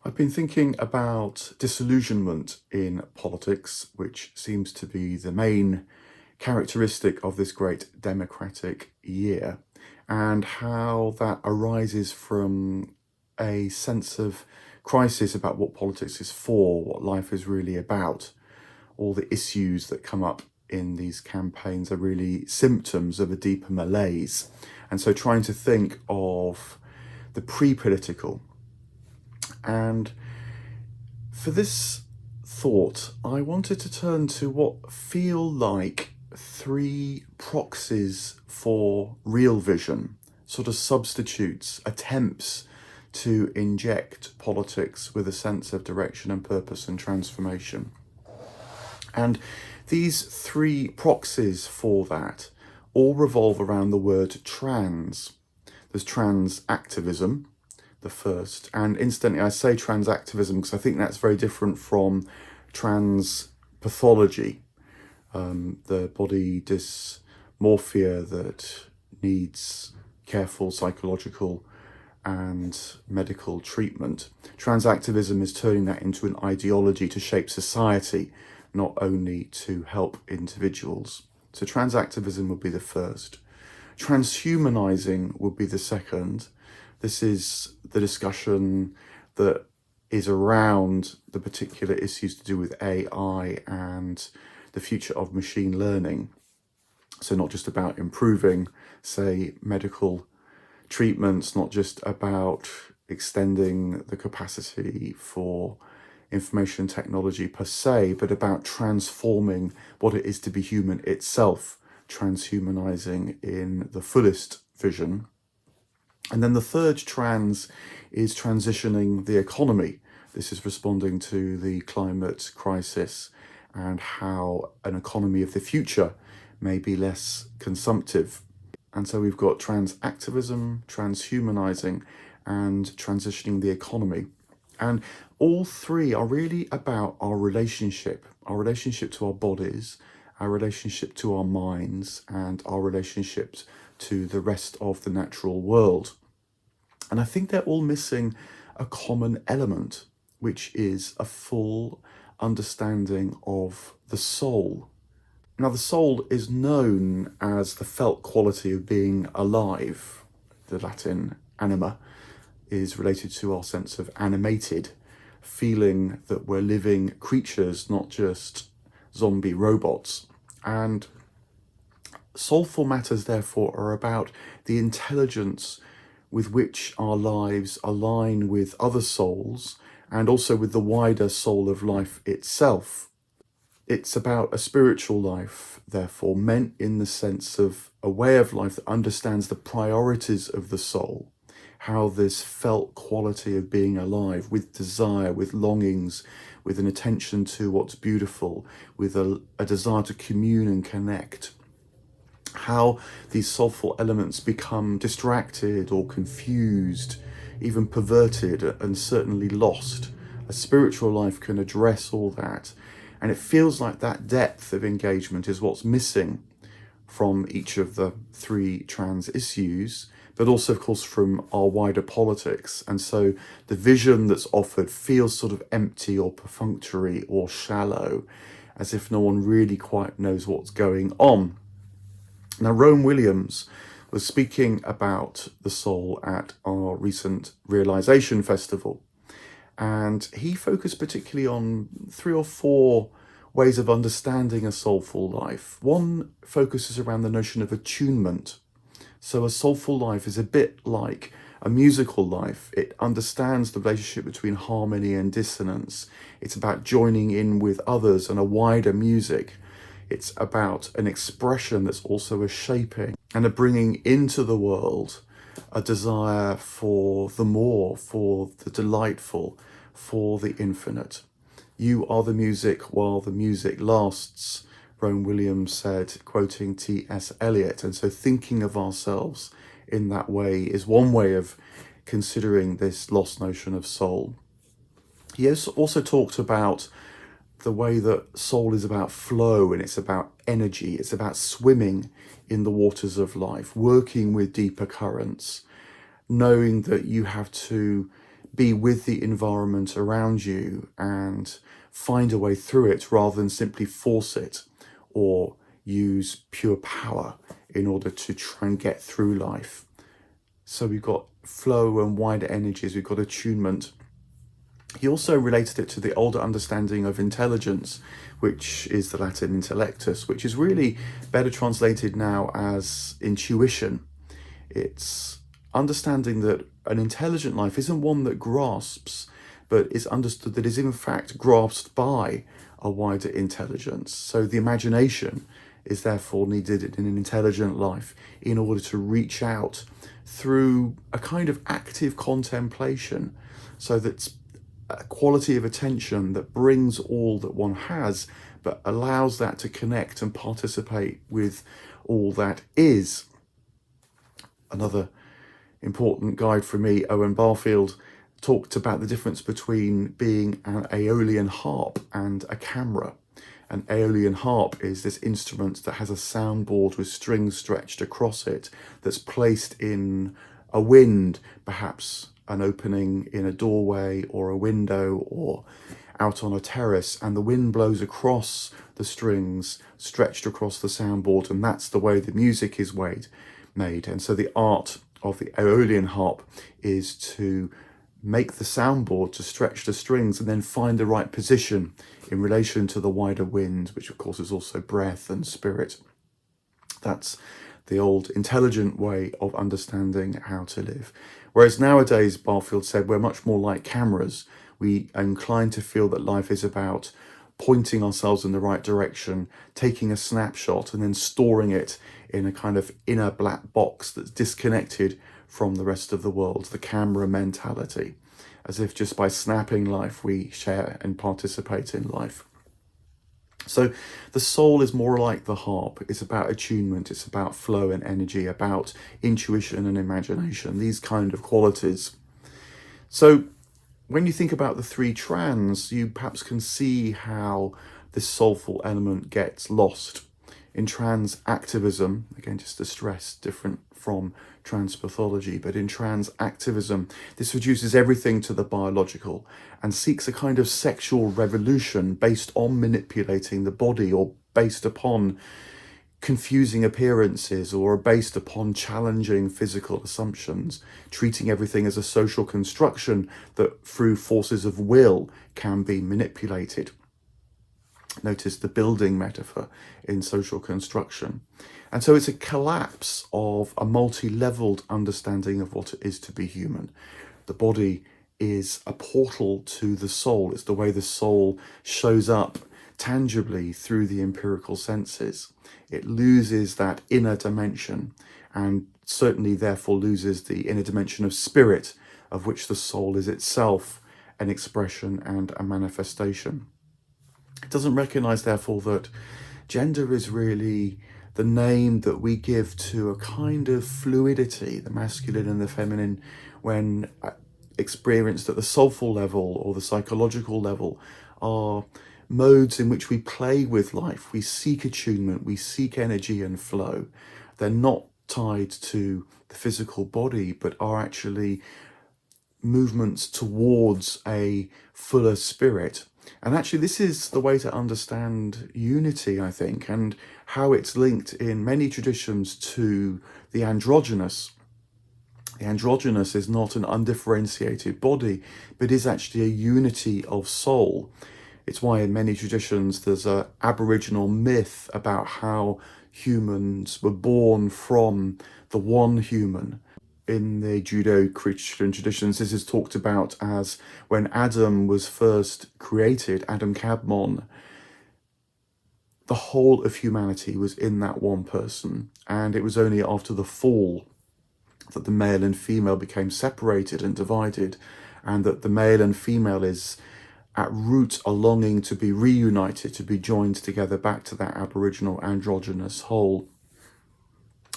I've been thinking about disillusionment in politics, which seems to be the main characteristic of this great democratic year, and how that arises from a sense of crisis about what politics is for, what life is really about. All the issues that come up in these campaigns are really symptoms of a deeper malaise. And so trying to think of the pre-political. And for this thought, I wanted to turn to what feel like three proxies for real vision, sort of substitutes, attempts to inject politics with a sense of direction and purpose and transformation. And these three proxies for that all revolve around the word trans. There's transactivism, the first, and incidentally I say transactivism because I think that's very different from trans pathology, the body dysmorphia that needs careful psychological and medical treatment. Transactivism is turning that into an ideology to shape society, not only to help individuals. So transactivism would be the first. Transhumanising would be the second. This is the discussion that is around the particular issues to do with AI and the future of machine learning. So not just about improving, say, medical treatments, not just about extending the capacity for information technology per se, but about transforming what it is to be human itself, transhumanizing in the fullest vision. And then the third trans is transitioning the economy. This is responding to the climate crisis and how an economy of the future may be less consumptive. And so we've got transactivism, transhumanizing, and transitioning the economy. And all three are really about our relationship to our bodies, our relationship to our minds, and our relationship to the rest of the natural world. And I think they're all missing a common element, which is a full understanding of the soul. Now, the soul is known as the felt quality of being alive. The Latin anima is related to our sense of animated, feeling that we're living creatures, not just zombie robots. And soulful matters, therefore, are about the intelligence with which our lives align with other souls and also with the wider soul of life itself. It's about a spiritual life, therefore, meant in the sense of a way of life that understands the priorities of the soul, how this felt quality of being alive, with desire, with longings, with an attention to what's beautiful, with a desire to commune and connect, how these soulful elements become distracted or confused, even perverted, and certainly lost. A spiritual life can address all that. And it feels like that depth of engagement is what's missing from each of the three trans issues, but also, of course, from our wider politics. And so the vision that's offered feels sort of empty or perfunctory or shallow, as if no one really quite knows what's going on. Now, Rowan Williams was speaking about the soul at our recent Realisation Festival. And he focused particularly on 3 or 4 ways of understanding a soulful life. One focuses around the notion of attunement. So a soulful life is a bit like a musical life. It understands the relationship between harmony and dissonance. It's about joining in with others and a wider music. It's about an expression that's also a shaping and a bringing into the world a desire for the more, for the delightful, for the infinite. You are the music while the music lasts, Rowan Williams said, quoting T.S. Eliot. And so thinking of ourselves in that way is one way of considering this lost notion of soul. He also talked about the way that soul is about flow and it's about energy. It's about swimming in the waters of life, working with deeper currents, knowing that you have to be with the environment around you and find a way through it rather than simply force it or use pure power in order to try and get through life. So we've got flow and wider energies, we've got attunement. He also related it to the older understanding of intelligence, which is the Latin intellectus, which is really better translated now as intuition. It's understanding that an intelligent life isn't one that grasps, but is understood that is in fact grasped by a wider intelligence. So the imagination is therefore needed in an intelligent life in order to reach out through a kind of active contemplation, so that's a quality of attention that brings all that one has, but allows that to connect and participate with all that is. Another important guide for me, Owen Barfield, talked about the difference between being an Aeolian harp and a camera. An Aeolian harp is this instrument that has a soundboard with strings stretched across it, that's placed in a wind, perhaps an opening in a doorway or a window or out on a terrace, and the wind blows across the strings stretched across the soundboard, and that's the way the music is made. And so the art of the Aeolian harp is to make the soundboard to stretch the strings and then find the right position in relation to the wider wind, which of course is also breath and spirit. That's the old intelligent way of understanding how to live. Whereas nowadays, Barfield said, we're much more like cameras. We are inclined to feel that life is about pointing ourselves in the right direction, taking a snapshot and then storing it in a kind of inner black box that's disconnected from the rest of the world, the camera mentality, as if just by snapping life we share and participate in life. So the soul is more like the harp. It's about attunement, it's about flow and energy, about intuition and imagination, these kind of qualities. So when you think about the three trans, you perhaps can see how this soulful element gets lost. In transactivism, again, just to stress, different from transpathology, but in transactivism, this reduces everything to the biological and seeks a kind of sexual revolution based on manipulating the body, or based upon confusing appearances, or based upon challenging physical assumptions, treating everything as a social construction that through forces of will can be manipulated. Notice the building metaphor in social construction. And so it's a collapse of a multi-leveled understanding of what it is to be human. The body is a portal to the soul. It's the way the soul shows up tangibly through the empirical senses. It loses that inner dimension, and certainly therefore loses the inner dimension of spirit, of which the soul is itself an expression and a manifestation. It doesn't recognize, therefore, that gender is really the name that we give to a kind of fluidity, the masculine and the feminine, when experienced at the soulful level or the psychological level, are modes in which we play with life. We seek attunement, we seek energy and flow. They're not tied to the physical body, but are actually movements towards a fuller spirit. And actually, this is the way to understand unity, I think, and how it's linked in many traditions to the androgynous. The androgynous is not an undifferentiated body, but is actually a unity of soul. It's why in many traditions there's an Aboriginal myth about how humans were born from the one human. In the Judeo-Christian traditions, this is talked about as when Adam was first created, Adam Kadmon, the whole of humanity was in that one person. And it was only after the fall that the male and female became separated and divided, and that the male and female is at root a longing to be reunited, to be joined together back to that Aboriginal androgynous whole.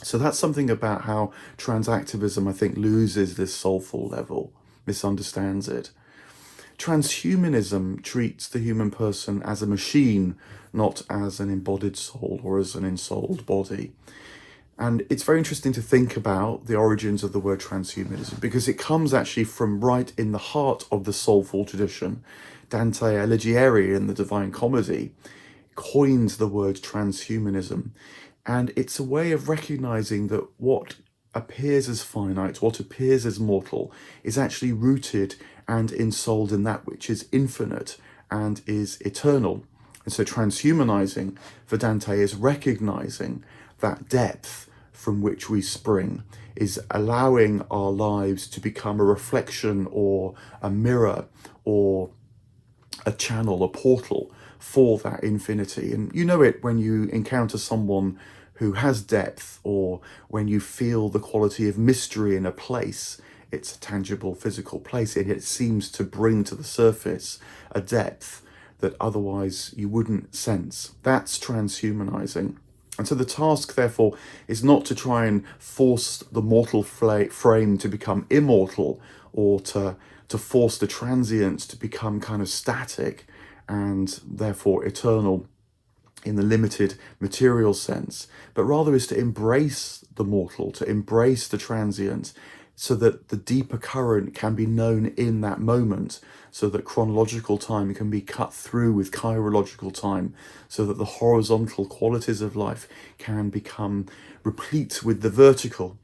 So that's something about how transactivism, I think, loses this soulful level, misunderstands it. Transhumanism treats the human person as a machine, not as an embodied soul or as an ensouled body. And it's very interesting to think about the origins of the word transhumanism, because it comes actually from right in the heart of the soulful tradition. Dante Alighieri in the Divine Comedy coined the word transhumanism. And it's a way of recognizing that what appears as finite, what appears as mortal, is actually rooted and ensouled in that which is infinite and is eternal. And so transhumanizing for Dante is recognizing that depth from which we spring, is allowing our lives to become a reflection or a mirror or a channel, a portal for that infinity. And you know it when you encounter someone who has depth, or when you feel the quality of mystery in a place. It's a tangible physical place, and it seems to bring to the surface a depth that otherwise you wouldn't sense. That's transhumanizing. And so the task, therefore, is not to try and force the mortal frame to become immortal, or to force the transient to become kind of static and therefore eternal in the limited material sense, but rather is to embrace the mortal, to embrace the transient, so that the deeper current can be known in that moment, so that chronological time can be cut through with chirological time, so that the horizontal qualities of life can become replete with the vertical.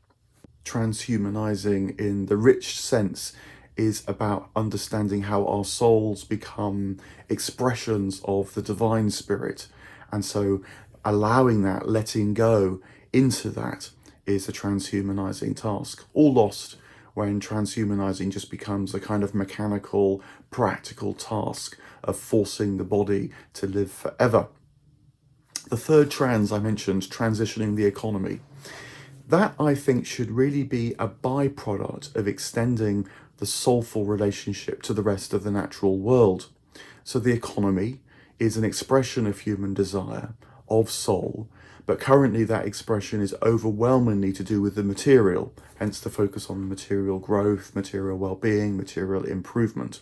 Transhumanizing in the rich sense is about understanding how our souls become expressions of the divine spirit. And so allowing that, letting go into that, is a transhumanizing task. All lost when transhumanizing just becomes a kind of mechanical, practical task of forcing the body to live forever. The third trans I mentioned, transitioning the economy. That, I think, should really be a byproduct of extending the soulful relationship to the rest of the natural world. So the economy is an expression of human desire, of soul, but currently that expression is overwhelmingly to do with the material, hence the focus on material growth, material well-being, material improvement.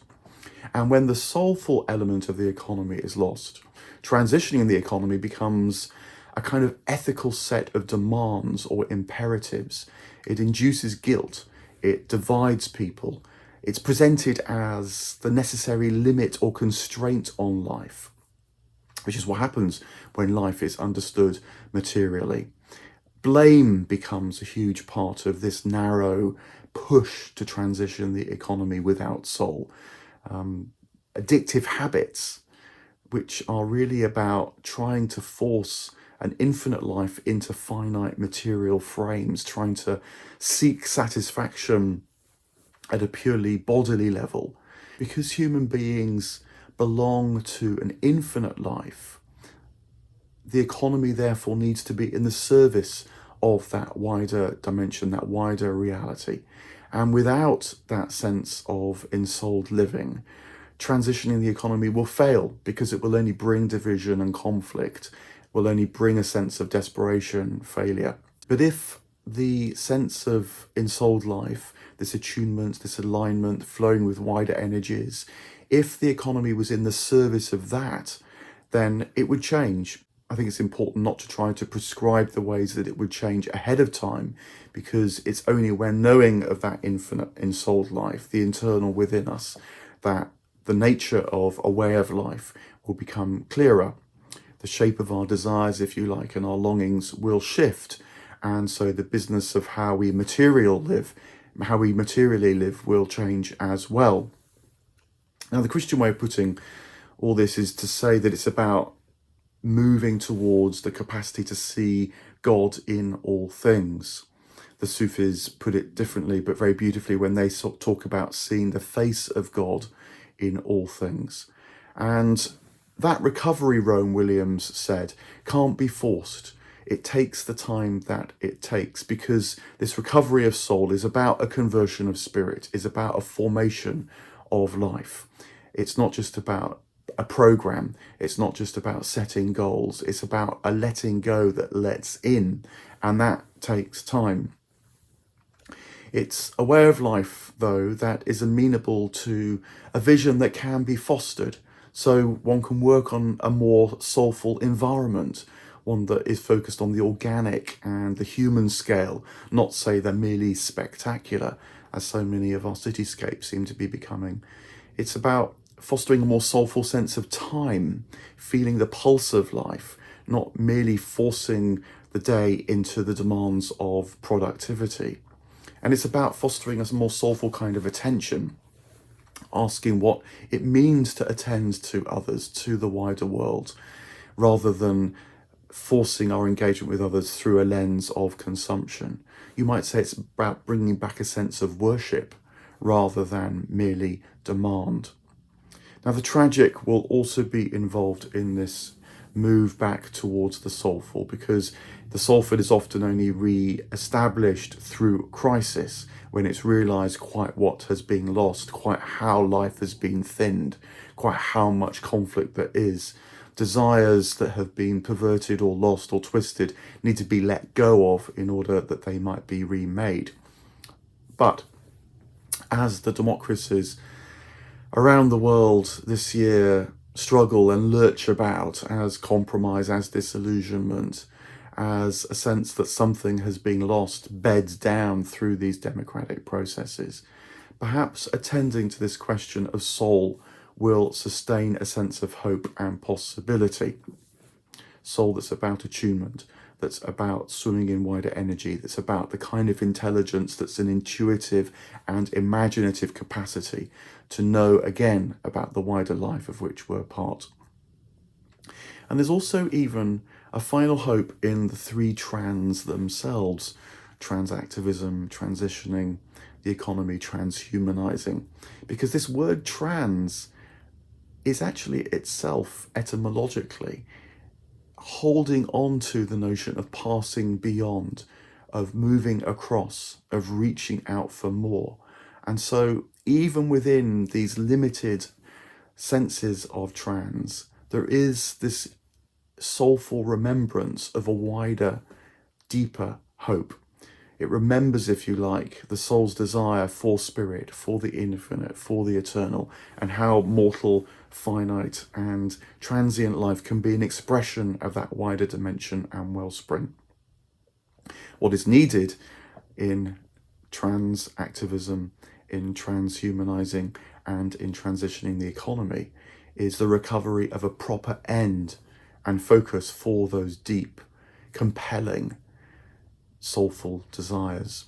And when the soulful element of the economy is lost, transitioning the economy becomes a kind of ethical set of demands or imperatives. It induces guilt, it divides people, it's presented as the necessary limit or constraint on life, which is what happens when life is understood materially. Blame becomes a huge part of this narrow push to transition the economy without soul. Addictive habits, which are really about trying to force an infinite life into finite material frames, trying to seek satisfaction at a purely bodily level. Because human beings belong to an infinite life, the economy therefore needs to be in the service of that wider dimension, that wider reality. And without that sense of ensouled living, transitioning the economy will fail, because it will only bring division and conflict, will only bring a sense of desperation, failure. But if the sense of ensouled life, this attunement, this alignment, flowing with wider energies, if the economy was in the service of that, then it would change. I think it's important not to try to prescribe the ways that it would change ahead of time, because it's only when knowing of that infinite ensouled life, the internal within us, that the nature of a way of life will become clearer. The shape of our desires, if you like, and our longings will shift. And so the business of how we materially live will change as well. Now, the Christian way of putting all this is to say that it's about moving towards the capacity to see God in all things. The Sufis put it differently, but very beautifully, when they talk about seeing the face of God in all things. And that recovery, Rowan Williams said, can't be forced. It takes the time that it takes, because this recovery of soul is about a conversion of spirit, is about a formation of life. It's not just about a program. It's not just about setting goals. It's about a letting go that lets in, and that takes time. It's a way of life, though, that is amenable to a vision that can be fostered. So one can work on a more soulful environment. one that is focused on the organic and the human scale, not say the merely spectacular, as so many of our cityscapes seem to be becoming. It's about fostering a more soulful sense of time, feeling the pulse of life, not merely forcing the day into the demands of productivity. And it's about fostering a more soulful kind of attention, asking what it means to attend to others, to the wider world, rather than forcing our engagement with others through a lens of consumption. You might say it's about bringing back a sense of worship rather than merely demand. Now, the tragic will also be involved in this move back towards the soulful, because the soulful is often only re-established through crisis, when it's realised quite what has been lost, quite how life has been thinned, quite how much conflict there is. Desires that have been perverted or lost or twisted need to be let go of in order that they might be remade. But as the democracies around the world this year struggle and lurch about, as compromise, as disillusionment, as a sense that something has been lost beds down through these democratic processes, perhaps attending to this question of soul will sustain a sense of hope and possibility. Soul that's about attunement, that's about swimming in wider energy, that's about the kind of intelligence that's an intuitive and imaginative capacity to know again about the wider life of which we're part. And there's also even a final hope in the three trans themselves: transactivism, transitioning, the economy, transhumanizing. Because this word trans is actually itself etymologically holding on to the notion of passing beyond, of moving across, of reaching out for more. And so even within these limited senses of trans, there is this soulful remembrance of a wider, deeper hope. It remembers, if you like, the soul's desire for spirit, for the infinite, for the eternal, and how mortal, finite, and transient life can be an expression of that wider dimension and wellspring. What is needed in transactivism, in transhumanizing, and in transitioning the economy is the recovery of a proper end and focus for those deep, compelling, soulful desires.